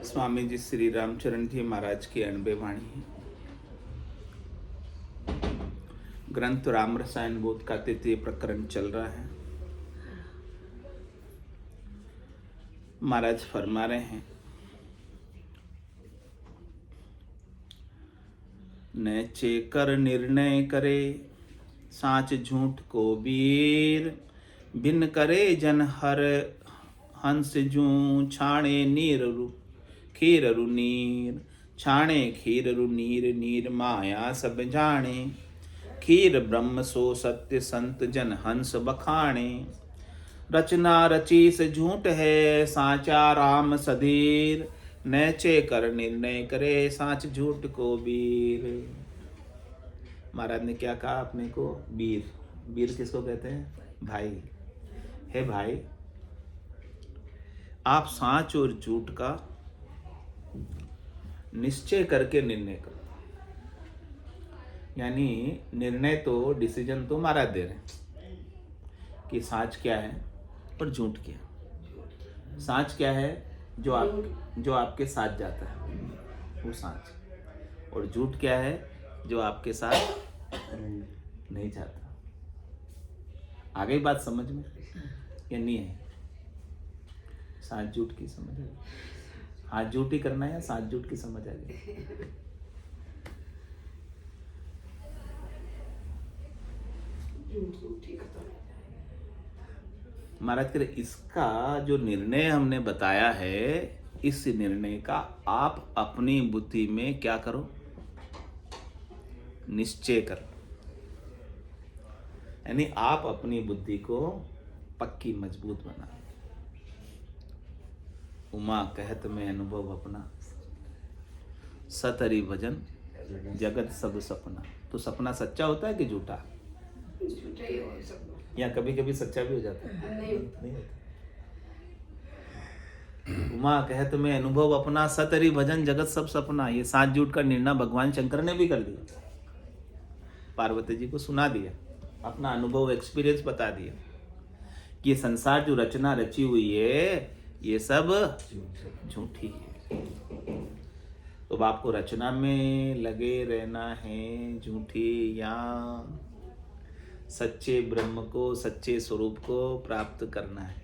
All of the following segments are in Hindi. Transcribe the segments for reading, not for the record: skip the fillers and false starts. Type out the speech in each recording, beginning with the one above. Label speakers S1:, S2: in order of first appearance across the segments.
S1: स्वामी जी श्री रामचरण जी महाराज की अणबे वाणी है। ग्रंथ राम रसायन बोध का 3 प्रकरण चल रहा है। महाराज फरमा रहे हैं, नैचे कर निर्णय करे साच झूठ को वीर, भिन्न करे जन हर हंस जू छाणे नीर खीर रु नीर, छाणे खीर रु नीर, नीर माया सब जाने, खीर ब्रह्म सो सत्य संत जन हंस बखाणे, रचना रची से झूठ है साचा राम सधीर, नैचे कर निर्णय करे साच झूठ को वीर। महाराज ने क्या कहा अपने को? वीर। वीर किसको कहते हैं? भाई। हे भाई, आप साच और झूठ का निश्चय करके निर्णय करो। यानी निर्णय तो, डिसीजन तो महाराज दे रहे हैं कि साच क्या है और झूठ क्या है। साच क्या है? जो आपके साथ जाता है वो साच, और झूठ क्या है? जो आपके साथ नहीं जाता। आ गई बात समझ में या नहीं है? साच झूठ की समझ है? हाथ झूठ ही करना है या साथ झूठ की समझ आ गई? महाराज कह रहे, इसका जो निर्णय हमने बताया है, इस निर्णय का आप अपनी बुद्धि में क्या करो? निश्चय करो। यानी आप अपनी बुद्धि को पक्की मजबूत बना। उमा कहत में अनुभव अपना, सतरी भजन जगत सब सपना। तो सपना सच्चा होता है कि झूठा?
S2: झूठा ही हो सकता,
S1: या कभी कभी सच्चा भी हो जाता है?
S2: नहीं
S1: होता। उमा कहत में अनुभव अपना, सतरी भजन जगत सब सपना। ये साच झूठ का निर्णय भगवान शंकर ने भी कर दिया, पार्वती जी को सुना दिया, अपना अनुभव एक्सपीरियंस बता दिया कि ये संसार जो रचना रची हुई है ये सब झूठी है। तो आपको रचना में लगे रहना है झूठी, या सच्चे ब्रह्म को, सच्चे स्वरूप को प्राप्त करना है।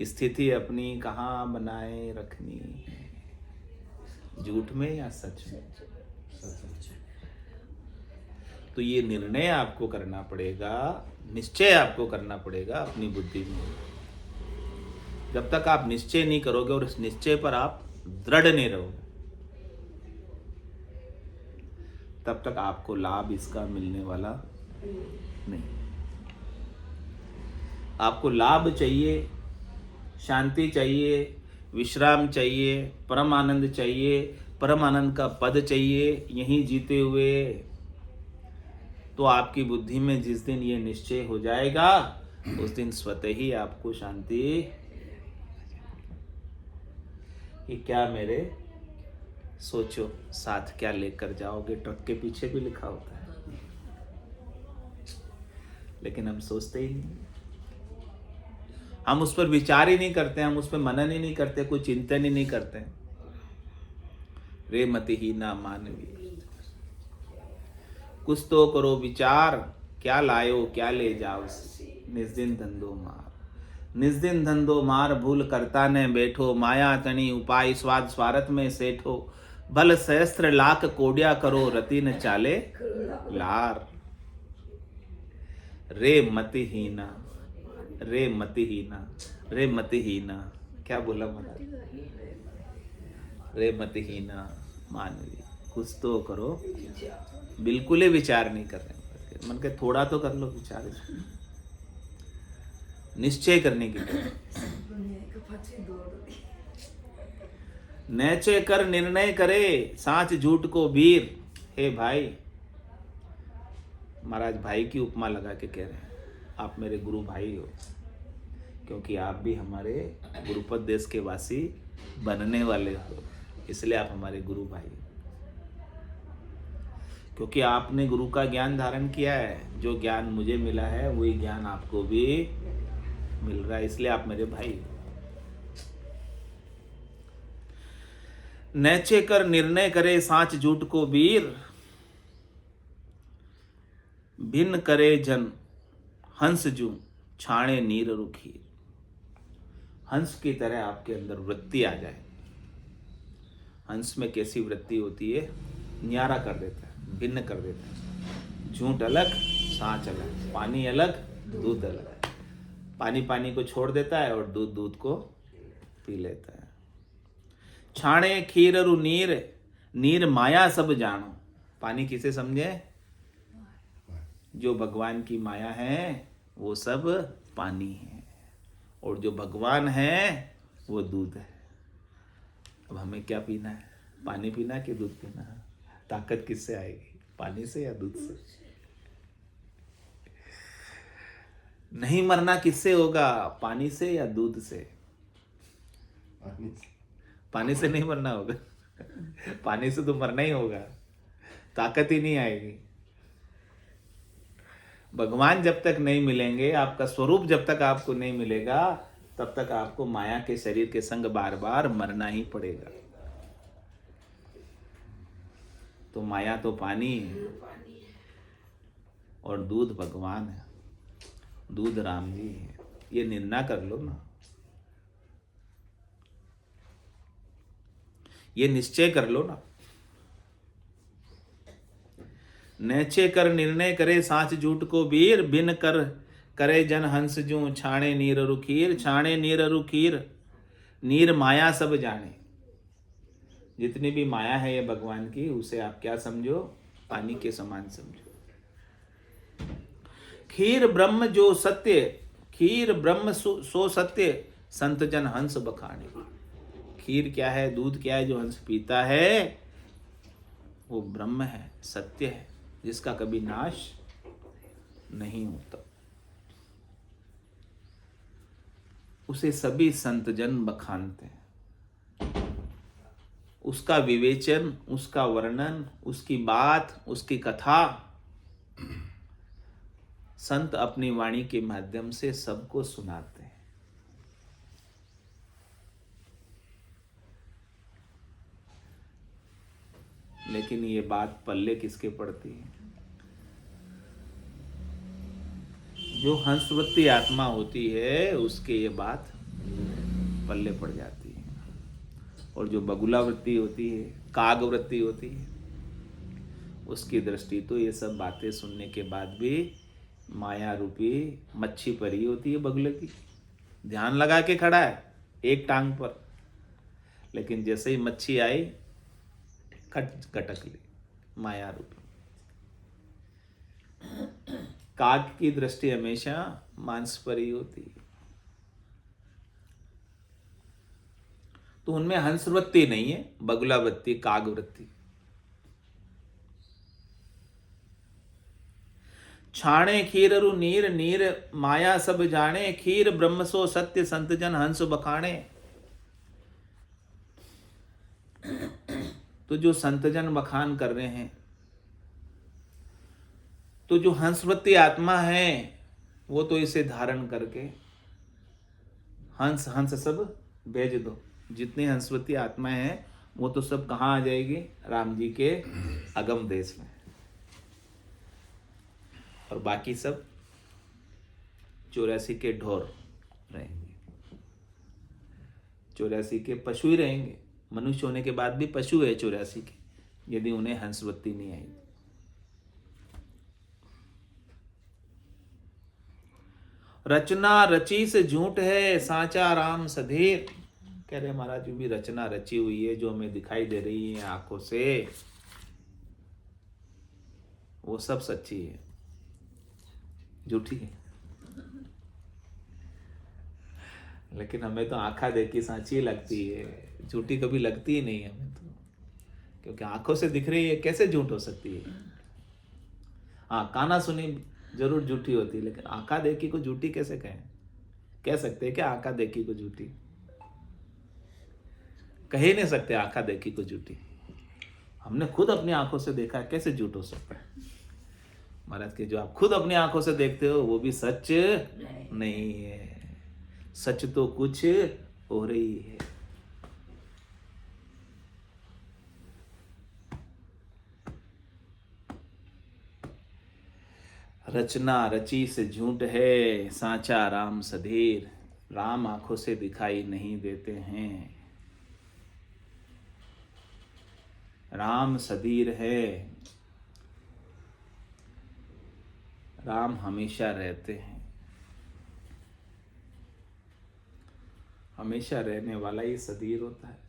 S1: स्थिति अपनी कहाँ बनाए रखनी है? झूठ में या सच में? तो ये निर्णय आपको करना पड़ेगा, निश्चय आपको करना पड़ेगा अपनी बुद्धि में। जब तक आप निश्चय नहीं करोगे और इस निश्चय पर आप दृढ़ नहीं रहोगे, तब तक आपको लाभ इसका मिलने वाला नहीं। आपको लाभ चाहिए, शांति चाहिए, विश्राम चाहिए, परम आनंद चाहिए, परम आनंद का पद चाहिए यहीं जीते हुए। तो आपकी बुद्धि में जिस दिन ये निश्चय हो जाएगा, उस दिन स्वतः ही आपको शांति। कि क्या मेरे सोचो साथ क्या लेकर जाओगे, ट्रक के पीछे भी लिखा होता है, लेकिन हम सोचते ही नहीं, हम उस पर विचार ही नहीं करते, हम उस पर मनन ही नहीं करते, कोई चिंतन ही नहीं करते। रे मतिहीना मानवी, कुछ तो करो विचार, क्या लायो क्या ले जाओ, निस्दिन धंधो मार। निस्दिन धंधो मार, भूल करता ने बैठो, माया तणी उपाय स्वाद स्वार्थ में सेठो, भल सहस्त्र लाख कोड्या करो, रति न चाले लार। रे मतिहीना, रे मतिहीना, रे मतिहीना, क्या बोला मना? रे मतिहीना मानवी, कुछ तो करो। बिल्कुल ही विचार नहीं कर रहे, मन के थोड़ा तो कर लो विचार, निश्चय करने की। नैचे कर निर्णय करे साच झूठ को वीर। हे भाई, महाराज भाई की उपमा लगा के कह रहे हैं, आप मेरे गुरु भाई हो, क्योंकि आप भी हमारे गुरुपद देश के वासी बनने वाले हो, इसलिए आप हमारे गुरु भाई हो। क्योंकि आपने गुरु का ज्ञान धारण किया है, जो ज्ञान मुझे मिला है वही ज्ञान आपको भी मिल रहा है, इसलिए आप मेरे भाई हो। नैचे कर निर्णय करे साच झूठ को वीर, भिन्न करे जन हंस जू छाणे नीर रुखीर। हंस की तरह आपके अंदर वृत्ति आ जाए। हंस में कैसी वृत्ति होती है? न्यारा कर देता है, भिन्न कर देता है। झूठ अलग, सांच अलग, पानी अलग, दूध अलग। पानी पानी को छोड़ देता है और दूध दूध को पी लेता है। छाणे खीर अरु नीर, नीर माया सब जानो। पानी किसे समझे? जो भगवान की माया है वो सब पानी है, और जो भगवान है वो दूध है। अब हमें क्या पीना है? पानी पीना है कि दूध पीना है? ताकत किससे आएगी? पानी से या दूध से? नहीं मरना किससे होगा? पानी से या दूध से? पानी से नहीं मरना होगा। पानी से तो मरना ही होगा, ताकत ही नहीं आएगी। भगवान जब तक नहीं मिलेंगे, आपका स्वरूप जब तक आपको नहीं मिलेगा, तब तक आपको माया के शरीर के संग बार बार मरना ही पड़ेगा। तो माया तो पानी है और दूध भगवान है, दूध राम जी है। ये निर्णय कर लो ना, ये निश्चय कर लो ना। नैचे कर निर्णय करे साच झूठ को वीर, बिन कर करे जन हंस जू छाणे नीर रुखीर। छाणे नीर रुखीर, नीर माया सब जाने। जितनी भी माया है ये भगवान की, उसे आप क्या समझो? पानी के समान समझो। खीर ब्रह्म जो सत्य, खीर ब्रह्म सो सत्य, संत जन हंस बखाने। खीर क्या है? दूध क्या है? जो हंस पीता है वो ब्रह्म है, सत्य है, जिसका कभी नाश नहीं होता। उसे सभी संत जन बखानते हैं। उसका विवेचन, उसका वर्णन, उसकी बात, उसकी कथा संत अपनी वाणी के माध्यम से सबको सुनाते हैं। लेकिन ये बात पल्ले किसके पड़ती है? जो हंसवृत्ति आत्मा होती है उसके ये बात पल्ले पड़ जाती है। और जो बगुला वृत्ति होती है, काग वृत्ति होती है, उसकी दृष्टि तो ये सब बातें सुनने के बाद भी माया रूपी मच्छी परी होती है बगुले की। ध्यान लगा के खड़ा है एक टांग पर, लेकिन जैसे ही मच्छी आई कटक ली माया रूपी। काग की दृष्टि हमेशा मांस पर ही होती है। तो उनमें हंस वृत्ति नहीं है, बगुला वृत्ति, काग वृत्ति। छाणे खीर अरु नीर, नीर माया सब जाने। खीर ब्रह्म सो सत्य, संत जन हंस बखाणे। तो जो संतजन बखान कर रहे हैं, तो जो हंसवृत्ति आत्मा है वो तो इसे धारण करके हंस हंस सब भेज दो। जितनी हंसवृत्ति आत्मा है वो तो सब कहाँ आ जाएगी? राम जी के अगम देश में। और बाकी सब 84 के ढोर रहेंगे, 84 के पशु ही रहेंगे। मनुष्य होने के बाद भी पशु है 84 के, यदि उन्हें हंसवृत्ति नहीं आई। रचना रची से झूठ है, साचा राम सधीर। कह रहे महाराज जो भी रचना रची हुई है, जो हमें दिखाई दे रही है आंखों से, वो सब सच्ची है, झूठी है। लेकिन हमें तो आंखा देखी सांची लगती है, झूठी कभी लगती ही नहीं हमें तो, क्योंकि आंखों से दिख रही है, कैसे झूठ हो सकती है? हाँ, काना सुनी जरूर झूठी होती है, लेकिन आंखा देखी को झूठी कैसे कहें? कह सकते हैं क्या आंखा देखी को झूठी? कह ही नहीं सकते आंखा देखी को झूठी। हमने खुद अपनी आंखों से देखा, कैसे झूठ हो सकता है? महाराज के जो आप खुद अपनी आंखों से देखते हो वो भी सच नहीं है। सच तो कुछ हो रही है। रचना रची से झूठ है, सांचा राम सधीर। राम आंखों से दिखाई नहीं देते हैं, राम सधीर है। राम हमेशा रहते हैं, हमेशा रहने वाला ही सधीर होता है।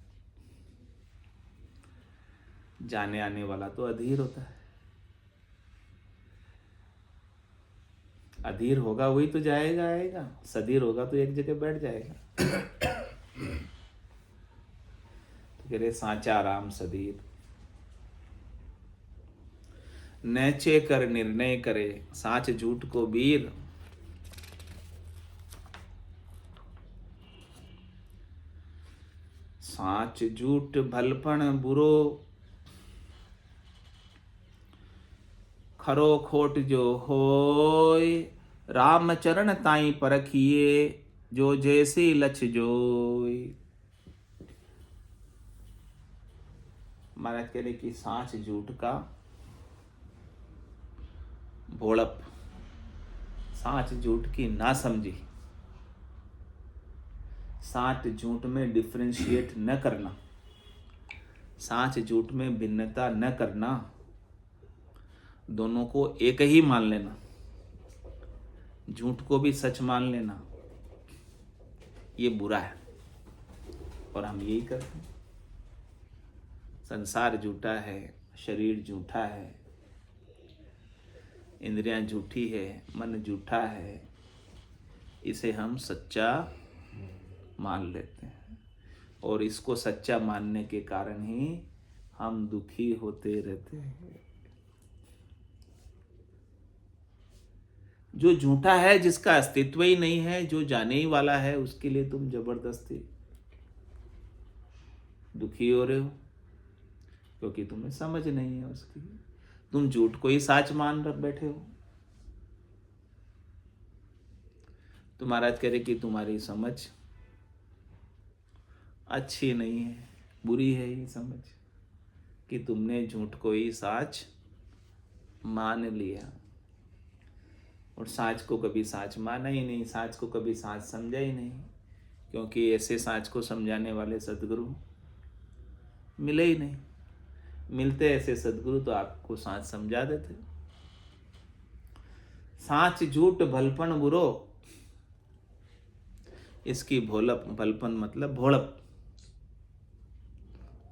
S1: जाने आने वाला तो अधीर होता है। अधीर होगा वही तो जाएगा आएगा, सधीर होगा तो एक जगह बैठ जाएगा। तो कह रहे सांचा राम सधीर। नैचे कर निर्णय करे, साच झूठ को वीर। साच झूठ भलपन बुरो, खरो खोट जो होय। राम चरण ताई परखिए, जो जैसी लछ जोय। महाराज कह रहे कि साच झूठ का भोड़प, साच झूठ की ना समझी, साच झूठ में डिफरेंशिएट न करना, साच झूठ में भिन्नता न करना, दोनों को एक ही मान लेना, झूठ को भी सच मान लेना, ये बुरा है। और हम यही करते हैं। संसार झूठा है, शरीर झूठा है, इंद्रियां झूठी है, मन झूठा है, इसे हम सच्चा मान लेते हैं। और इसको सच्चा मानने के कारण ही हम दुखी होते रहते हैं। जो झूठा है, जिसका अस्तित्व ही नहीं है, जो जाने ही वाला है, उसके लिए तुम जबरदस्ती दुखी हो रहे हो, क्योंकि तुम्हें समझ नहीं है उसकी। तुम झूठ को ही साच मान रख बैठे हो। तो महाराज कह रहे कि तुम्हारी समझ अच्छी नहीं है, बुरी है ये समझ, कि तुमने झूठ को ही साच मान लिया। और साच को कभी साच माना ही नहीं, साच को कभी साच समझा ही नहीं, क्योंकि ऐसे साच को समझाने वाले सद्गुरु मिले ही नहीं। मिलते ऐसे सद्गुरु तो आपको साच समझा देते। साच झूठ भलपन बुरो, इसकी भोलप, भलपन मतलब भोड़प,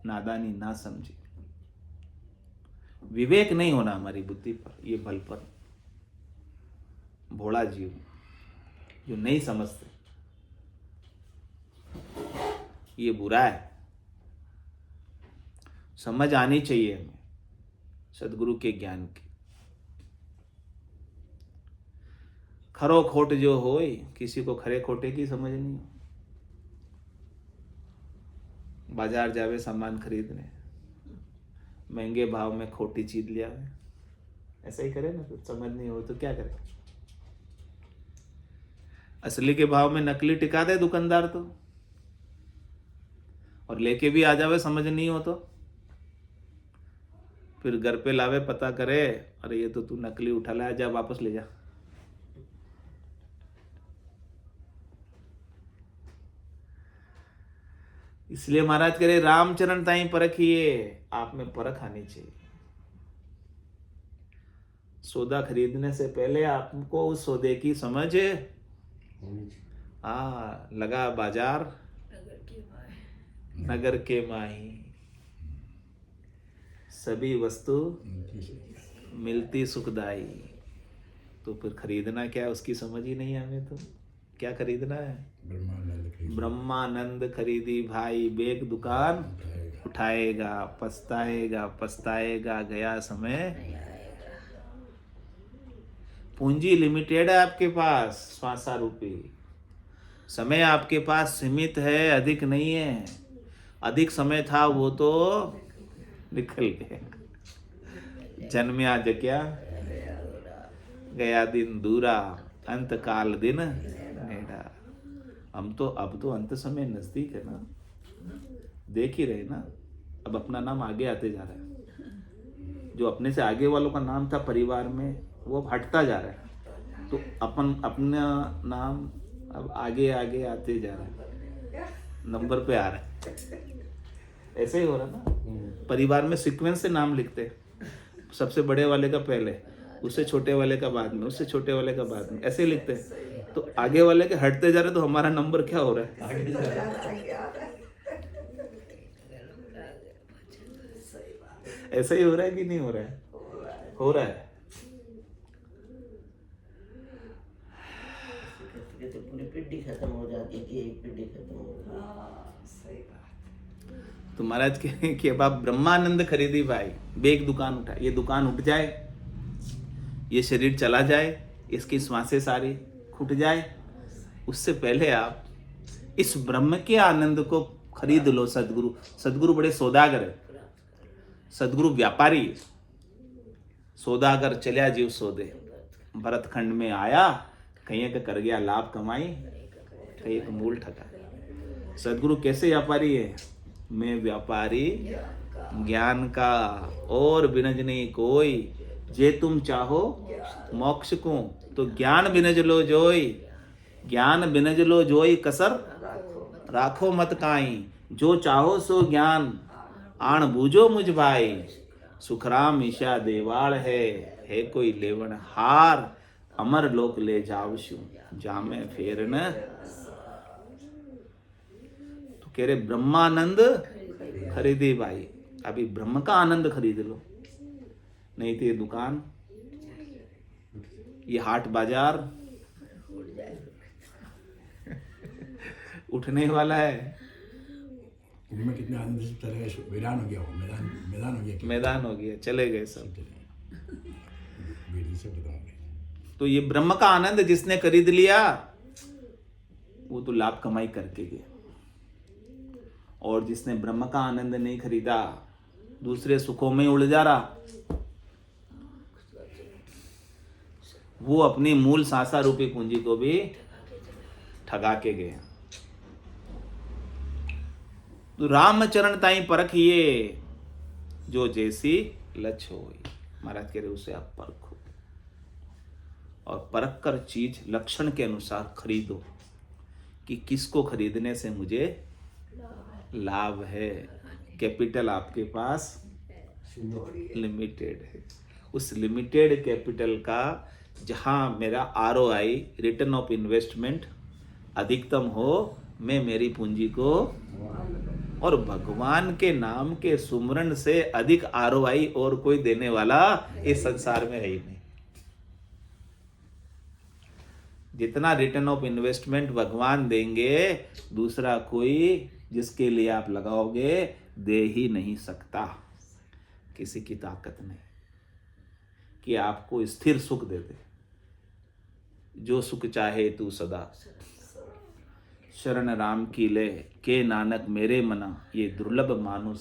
S1: नादानी, ना समझी, विवेक नहीं होना हमारी बुद्धि पर, ये भलपन, भोला जीव जो नहीं समझते, ये बुरा है। समझ आनी चाहिए हमें सदगुरु के ज्ञान की। खरो खोट जो होय, किसी को खरे खोटे की समझ नहीं। बाजार जावे सामान खरीदने, महंगे भाव में खोटी चीज लिया है, ऐसा ही करे ना। फिर समझ नहीं हो तो क्या करे। असली के भाव में नकली टिका दे दुकानदार तो, और लेके भी आ जावे, समझ नहीं हो तो फिर घर पे लावे, पता करे, अरे ये तो तू नकली उठा लाया, जा वापस ले जा। इसलिए महाराज कह रहे रामचरण ताई परखिए, आप में परख आनी चाहिए। सौदा खरीदने से पहले आपको उस सौदे की समझ लगा बाजार नगर के माही, सभी वस्तु मिलती सुखदाई। तो फिर खरीदना क्या है, उसकी समझ ही नहीं है हमें। तो क्या खरीदना है? ब्रह्मानंद खरीदी भाई, बेग दुकान उठाएगा, पछताएगा पछताएगा, गया समय। पूंजी लिमिटेड है आपके पास, श्वासा रूपी समय आपके पास सीमित है, अधिक नहीं है। अधिक समय था वो तो निकल गया। जन्म्या जग्या गया दिन दूरा, अंत काल दिन नेड़ा। हम तो अब तो अंत समय नजदीक है ना, देख ही रहे ना। अब अपना नाम आगे आते जा रहा है। जो अपने से आगे वालों का नाम था परिवार में, वो अब हटता जा रहा है। तो अपन अपना नाम अब आगे आगे आते जा रहा है, नंबर पे आ रहा है। ऐसे ही हो रहा ना, परिवार में सीक्वेंस से नाम लिखते हैं, सबसे बड़े वाले का पहले, उससे छोटे वाले का बाद में, उससे छोटे वाले का बाद में, ऐसे ही लिखते हैं। तो आगे वाले के हटते जा रहे, तो हमारा नंबर क्या हो रहा है?
S2: आगे जा रहा है।
S1: ऐसा ही हो रहा है कि नहीं हो रहा है? हो रहा है।
S3: तो पूरी पीढ़ी खत्म हो जाती है कि एक पीढ़ी खत्म हो जाती है।
S2: हाँ, सही बात।
S1: तो महाराज कहे कि अब आप ब्रह्मानंद खरीदी भाई, बेग दुकान उठा, ये दुकान उठ जाए, ये शरीर चला जाए, इसकी श्वासें सारी खुट जाए, उससे पहले आप इस ब्रह्म के आनंद को खरीद लो। सदगुरु, सदगुरु बड़े सौदागर है, सदगुरु व्यापारी है। सौदागर चलिया जीव सौदे, भरत खंड में आया, कहीं का कर गया लाभ कमाई, कहीं का मूल ठगा। सदगुरु कैसे व्यापारी है? मैं व्यापारी ज्ञान का, और बिनज नहीं कोई, जे तुम चाहो मोक्ष को, तो ज्ञान बिनज लो जोई, ज्ञान बिनज लो जोई, कसर राखो मत काई, जो चाहो सो ज्ञान आण बूझो मुझ भाई, सुखराम ईशा देवाल है कोई लेवन हार, अमर लोक ले जावशु, जामे फेर न। तो कह रहे ब्रह्मानंद खरीदी भाई, अभी ब्रह्म का आनंद खरीद लो, नहीं तो ये दुकान, ये हाट बाजार उठने वाला है।
S4: में कितने आनंद से चले गए, वीरान हो गया वो, मैदान हो गया,
S1: मैदान हो गया, चले गए सब।
S4: बेटी से खत्म हो गई।
S1: तो ये ब्रह्म का आनंद जिसने खरीद लिया, वो तो लाभ कमाई करके गया, और जिसने ब्रह्म का आनंद नहीं खरीदा, दूसरे सुखों में उड़ जा रहा, वो अपनी मूल सांसा रूपी पूंजी को भी ठगा के गए। तो रामचरण ताई परखिए, जो जैसी लच होई। महाराज कह रहे उसे आप परखो, और परख कर चीज लक्षण के अनुसार खरीदो, कि किसको खरीदने से मुझे लाभ है। कैपिटल आपके पास लिमिटेड है, उस लिमिटेड कैपिटल का जहां मेरा ROI, रिटर्न ऑफ इन्वेस्टमेंट अधिकतम हो, मैं मेरी पूंजी को, और भगवान के नाम के सुमरण से अधिक ROI और कोई देने वाला इस संसार में है ही नहीं। जितना रिटर्न ऑफ इन्वेस्टमेंट भगवान देंगे, दूसरा कोई जिसके लिए आप लगाओगे दे ही नहीं सकता। किसी की ताकत नहीं कि आपको स्थिर सुख दे दे। जो सुख चाहे तू सदा, शरण राम की ले, के नानक मेरे मना, ये दुर्लभ मानुष।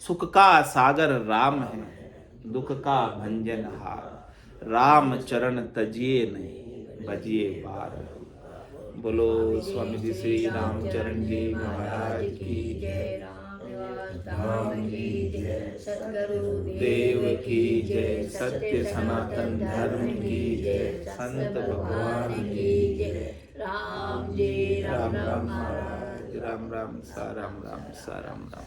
S1: सुख का सागर राम है, दुख का भंजन हार, राम चरण तजिए नहीं, भजिए बार। बोलो स्वामी जी श्री रामचरण जी महाराज की जय,
S3: राम की जय, सद्गुरु
S1: देव की जय, सत्य सनातन धर्म की जय, संत भगवान की जय।
S3: राम जी
S1: राम राम महाराज, राम राम सा राम राम सा राम राम।